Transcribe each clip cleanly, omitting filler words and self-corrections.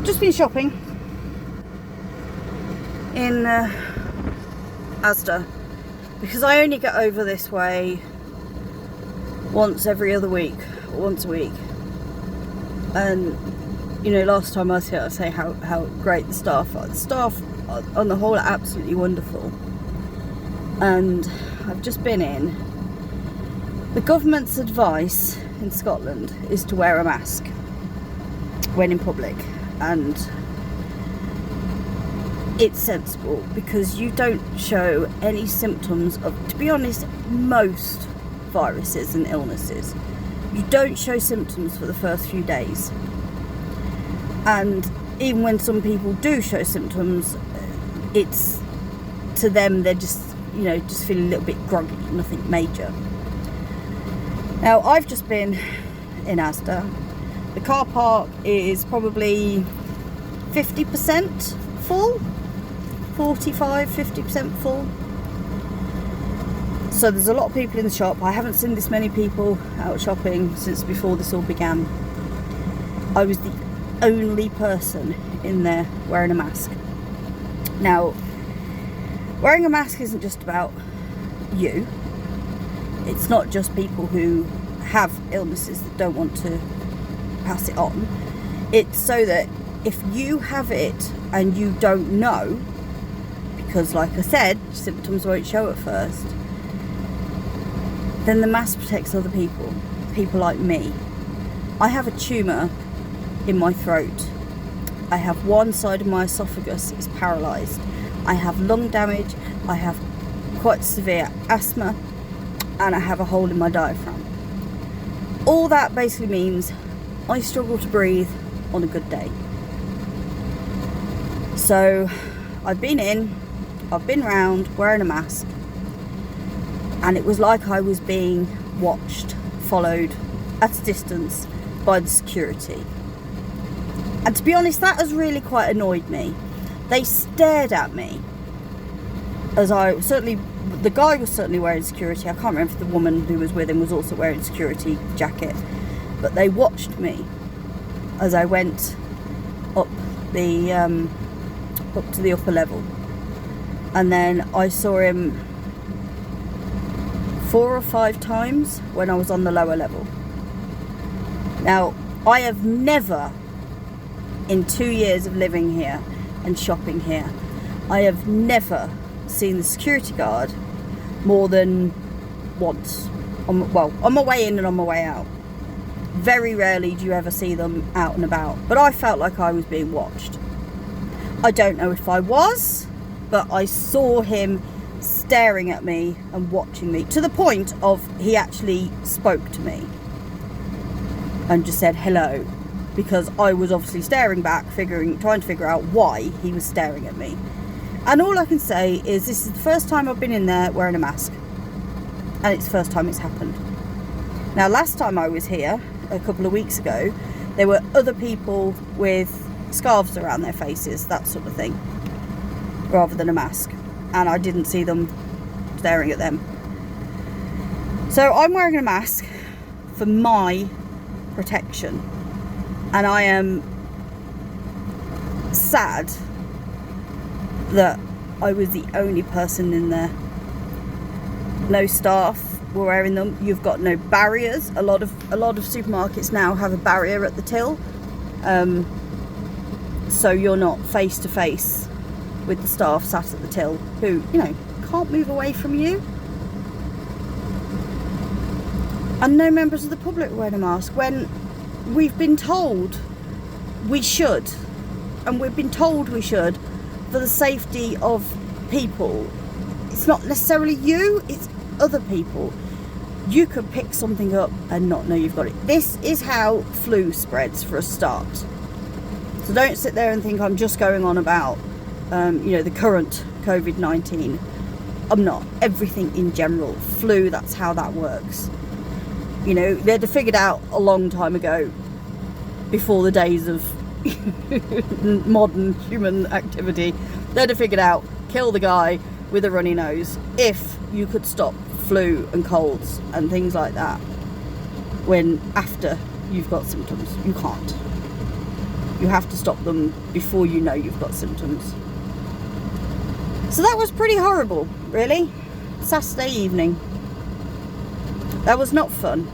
just been shopping in Asda, because I only get over this way once every other week, or once a week. And you know, last time I was here, I say how great the staff are. The staff on the whole are absolutely wonderful. And I've just been in. The government's advice in Scotland is to wear a mask when in public, and it's sensible because you don't show any symptoms of, to be honest, most viruses and illnesses. You don't show symptoms for the first few days. And even when some people do show symptoms, it's, to them, they're just, you know, just feeling a little bit groggy, nothing major. Now, I've just been in Asda. The car park is probably 50% full, 45-50% full. So there's a lot of people in the shop. I haven't seen this many people out shopping since before this all began. I was the only person in there wearing a mask. Now, wearing a mask isn't just about you. It's not just people who have illnesses that don't want to pass it on. It's so that if you have it and you don't know, because like I said, symptoms won't show at first, then the mask protects other people, people like me. I have a tumour in my throat. I have one side of my esophagus is paralysed. I have lung damage, I have quite severe asthma, and I have a hole in my diaphragm. All that basically means I struggle to breathe on a good day. So I've been in, I've been round wearing a mask, and it was like I was being watched, followed at a distance by the security. And to be honest, that has really quite annoyed me. They stared at me as the guy was certainly wearing security. I can't remember if the woman who was with him was also wearing a security jacket, but they watched me as I went up to the upper level, and then I saw him 4 or 5 times when I was on the lower level. Now, I have never, in 2 years of living here and shopping here, I have never seen the security guard more than once. On my way in and on my way out. Very rarely do you ever see them out and about, but I felt like I was being watched. I don't know if I was, but I saw him staring at me and watching me, to the point of he actually spoke to me and just said hello, because I was obviously staring back, trying to figure out why he was staring at me. And all I can say is this is the first time I've been in there wearing a mask, and it's the first time it's happened. Now, last time I was here, a couple of weeks ago, there were other people with scarves around their faces, that sort of thing, rather than a mask, and I didn't see them staring at them. So I'm wearing a mask for my protection, and I am sad that I was the only person in there. No staff were wearing them. You've got no barriers. A lot of supermarkets now have a barrier at the till, so you're not face to face with the staff sat at the till who, you know, can't move away from you. And no members of the public wearing a mask when we've been told we should, and we've been told we should for the safety of people. It's not necessarily you, it's other people. You could pick something up and not know you've got it. This is how flu spreads, for a start. So don't sit there and think I'm just going on about the current COVID-19. I'm not. Everything in general, flu, that's how that works. You know, they'd have figured out a long time ago, before the days of modern human activity, they'd have figured out, kill the guy with a runny nose, if you could stop flu and colds and things like that when after you've got symptoms. You can't. You have to stop them before you know you've got symptoms. So that was pretty horrible, really. Saturday evening. That was not fun.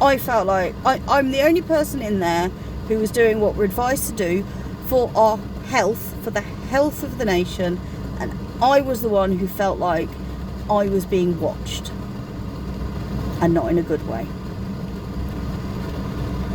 I felt like I'm the only person in there who was doing what we're advised to do for our health, for the health of the nation, and I was the one who felt like I was being watched, and not in a good way.